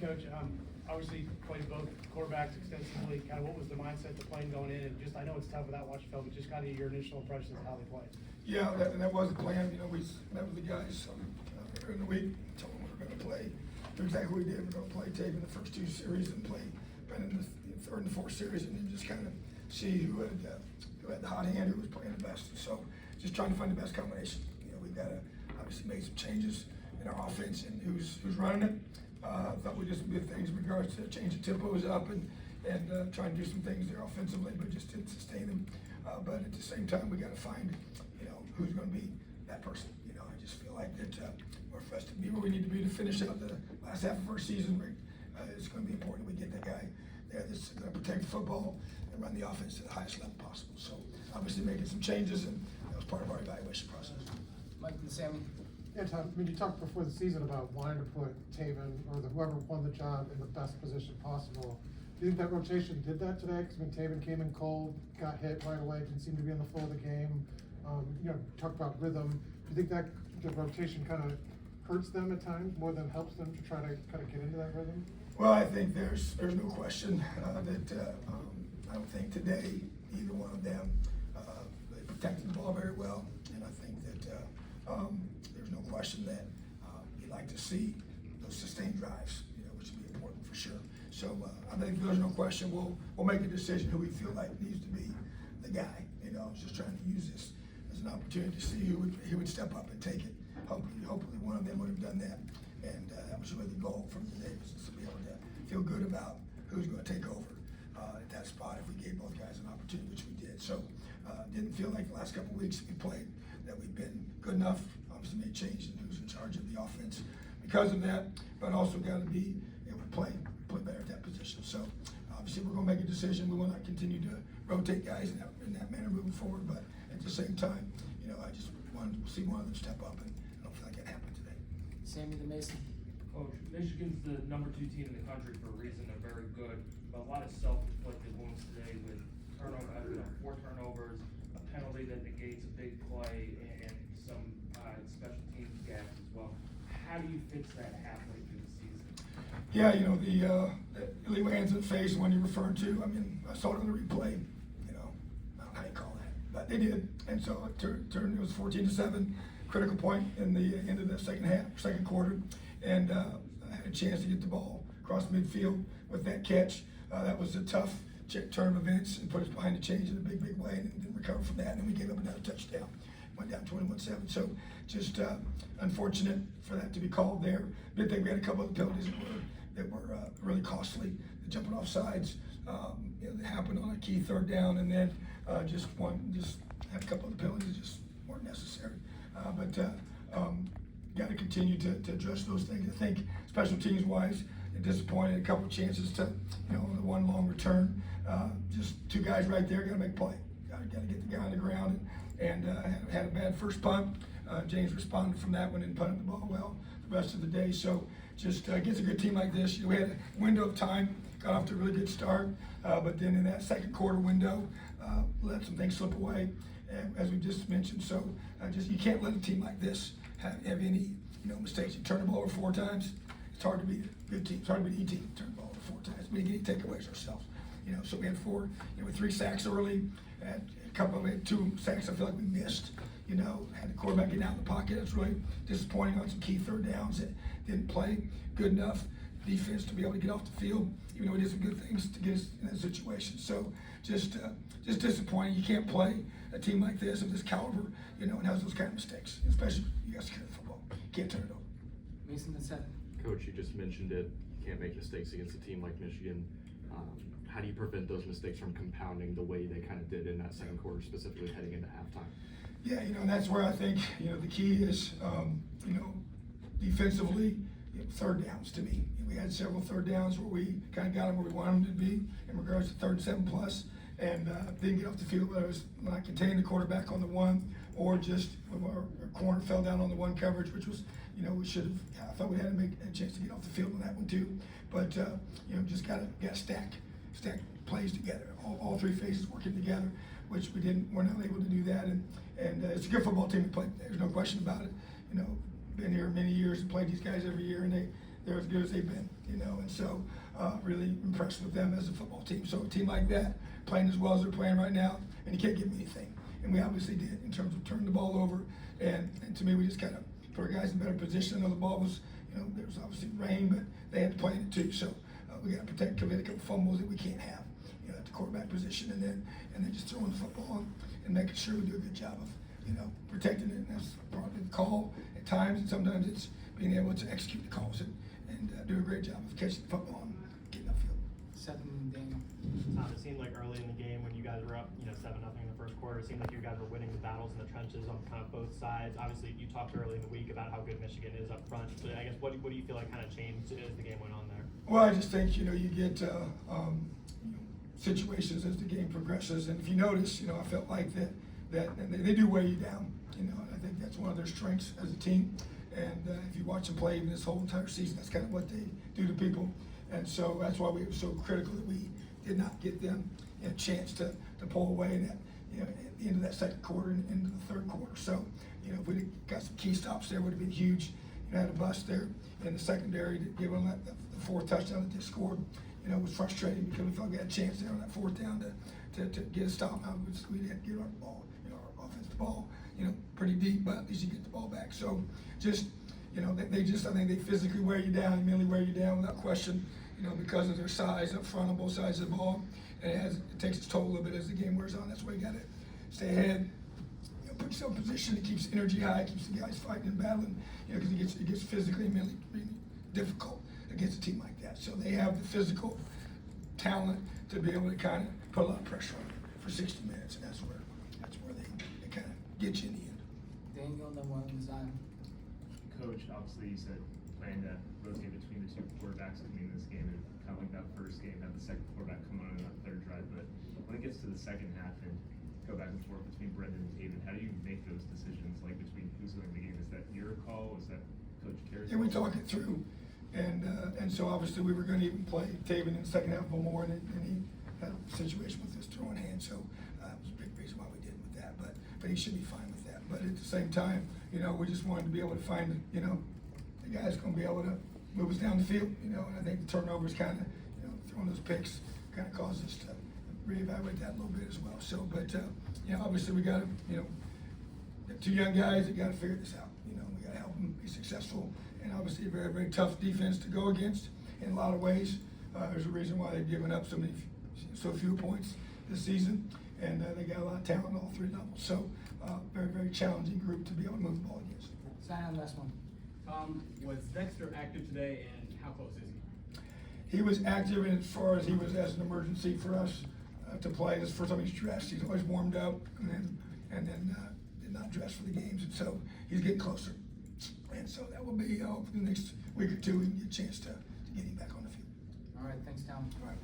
Coach. Obviously played both quarterbacks extensively. Kind of what was the mindset, the plan going in, and just I know it's tough without watching film, but just kind of your initial impressions of how they played. Yeah, that was the plan. You know, we met with the guys earlier in the week, told them we were going to play. Exactly what we did. We're going to play Tape in the first two series and play Brennan in the third and fourth series, and then just kind of see who had the hot hand, who was playing the best. So just trying to find the best combination. You know, we've got to obviously made some changes in our offense and who's running it. Thought we did some good things in regards to changing tempos up and trying to do some things there offensively, but just didn't sustain them. But at the same time, we got to find, you know, who's going to be that person. You know, I just feel like that for us to be where we need to be to finish out the last half of our season, it's going to be important we get that guy there that's going to protect the football and run the offense to the highest level possible. So obviously making some changes, and that was part of our evaluation process. Mike and Sammy. Yeah, Tom, I mean, you talked before the season about wanting to put Taven or whoever won the job in the best position possible. Do you think that rotation did that today? Because I mean, Taven came in cold, got hit right away, didn't seem to be on the flow of the game. You know, talk about rhythm. Do you think that the rotation kind of hurts them at times more than helps them to try to kind of get into that rhythm? Well, I think there's no question that I don't think today either one of them they protected the ball very well, and I think that there's no question that you'd like to see those sustained drives, you know, which would be important for sure. So I think there's no question we'll make a decision who we feel like needs to be the guy. You know, I was just trying to use this as an opportunity to see who would step up and take it. Hopefully one of them would have done that, and that was really the goal from today, was to be able to feel good about who's going to take over at that spot if we gave both guys an opportunity, which we did. So didn't feel like the last couple of weeks we played that we've been good enough. Obviously made changes in who's in charge of the offense because of that, but also got to be able to play better at that position. So obviously we're going to make a decision. We want to continue to rotate guys in that manner moving forward, but at the same time, you know, I just wanted to see one of them step up, and I don't feel like that happened today. Sammy the Mason. Coach, Michigan's the #2 team in the country for a reason. They're very good, but a lot of self-inflicted wounds today with 4 turnovers, a penalty that negates a big play, and some special teams gaps as well. How do you fix that halfway through the season? Yeah, you know, the illegal hands in the face, the one you're referring to, I mean, I saw it on the replay, you know, I don't know how you call that, but they did. And so it was 14-7, critical point in the end of the second quarter. And I had a chance to get the ball across midfield with that catch. That was a tough turn of events and put us behind the change in a big way, and didn't recover from that. And then we gave up another touchdown, went down 21-7. So just unfortunate for that to be called there. Did think we had a couple of penalties that were really costly. The jumping off sides, you know, that happened on a key third down, and then just had a couple of the penalties that just weren't necessary. Got to continue to address those things. I think special teams wise, disappointed. A couple of chances to, you know, the one long return. Just two guys right there. Got to make play. Got to get the guy on the ground, and had a bad first punt. James responded from that one and punted the ball well the rest of the day. So just against a good team like this, you know, we had a window of time, got off to a really good start, but then in that second quarter window, let some things slip away, as we just mentioned. So you can't let a team like this have any, you know, mistakes. You turn the ball over 4 times. It's hard to be a good team. It's hard to be an E team. Turn the ball over 4 times. We didn't get any takeaways ourselves. You know, so we had 4, you know, with 3 sacks early. We had 2 sacks I feel like we missed. You know, had the quarterback get out in the pocket. That's really disappointing on some key third downs that didn't play good enough defense to be able to get off the field, even though we did some good things to get us in that situation. So just disappointing. You can't play a team like this of this caliber, you know, and has those kind of mistakes, especially you got to secure the football. You can't turn it over. Mason the 7. Coach, you just mentioned it. You can't make mistakes against a team like Michigan. How do you prevent those mistakes from compounding the way they kind of did in that second quarter, specifically heading into halftime? Yeah, you know, and that's where I think, you know, the key is, you know, defensively, you know, third downs to me. We had several third downs where we kind of got them where we wanted them to be in regards to 3rd and 7 plus, and didn't get off the field, whether it was not containing the quarterback on the one, or just when our corner fell down on the one coverage, which was, you know, we should have, I thought we had to make a chance to get off the field on that one too. But, you know, just got to stack plays together, all 3 phases working together, which we're not able to do that. And it's a good football team to play. There's no question about it. You know, been here many years and played these guys every year, and they're as good as they've been, and so, really impressed with them as a football team. So a team like that, playing as well as they're playing right now, and you can't give them anything. And we obviously did in terms of turning the ball over, and to me, we just kind of put our guys in better position. I know the ball was, there was obviously rain, but they had to play in it too. So we got to commit a couple fumbles that we can't have, at the quarterback position, and then just throwing the football and making sure we do a good job of, protecting it. And that's probably the call at times, and sometimes it's being able to execute the calls and do a great job of catching the football and getting upfield. Seth and Daniel. It seemed like early in the game when you guys were up, 7-0 in the first quarter, it seemed like you guys were winning the battles in the trenches on kind of both sides. Obviously, you talked early in the week about how good Michigan is up front, but I guess what do you feel like kind of changed as the game went on there? Well, I just think, you get situations as the game progresses, and if you notice, I felt like that they do wear you down, and I think that's one of their strengths as a team. And if you watch them play even this whole entire season, that's kind of what they do to people. And so that's why we were so critical that we did not get them a chance to pull away in that, at the end of that second quarter and into the third quarter. So, if we got some key stops there, would have been huge. Had a bust there in the secondary to give them the fourth touchdown that they scored. Was frustrating because we felt we had a chance there on that fourth down to get a stop. Now we didn't get our ball, our offensive ball, pretty deep, but at least you get the ball back. So just, I think they physically wear you down, mentally wear you down without question, because of their size up front on both sides of the ball. And it takes its toll a little bit as the game wears on. That's why you got to stay ahead, put yourself in position. It keeps energy high, keeps the guys fighting and battling, because it gets physically and mentally really difficult against a team like that. So they have the physical talent to be able to kind of put a lot of pressure on it for 60 minutes, and that's where they kind of get you in the end. Daniel, then one Zion. Coach, obviously you said plan to rotate between the two quarterbacks coming in this game, and kind of like that first game, have the second quarterback come on in that third drive. But when it gets to the second half and go back and forth between Brendan and Taven, how do you make those decisions, like between who's winning the game? Is that your call? Is that Coach Carey's Yeah, we call? talk it through, and so obviously we were going to even play Taven in the second half more, and he had a situation with his throwing hand, so it was a big reason why we did with that. But he should be fine with that. But at the same time, we just wanted to be able to find, the guy's going to be able to move us down the field, and I think the turnovers kind of, throwing those picks kind of caused us to reevaluate that a little bit as well. So, but obviously we got to, the two young guys that got to figure this out. We got to help them be successful, and obviously a very, very tough defense to go against in a lot of ways. There's a reason why they've given up so few points this season, and they got a lot of talent on all three levels. So, very, very challenging group to be able to move the ball against. Zion, last one. Was Dexter active today, and how close is he? He was active, and as far as he was as an emergency for us to play. This is the first time he's dressed. He's always warmed up, and then did not dress for the games, and so he's getting closer. And so that will be for the next week or two, we can get a chance to get him back on the field. All right, thanks, Tom. All right.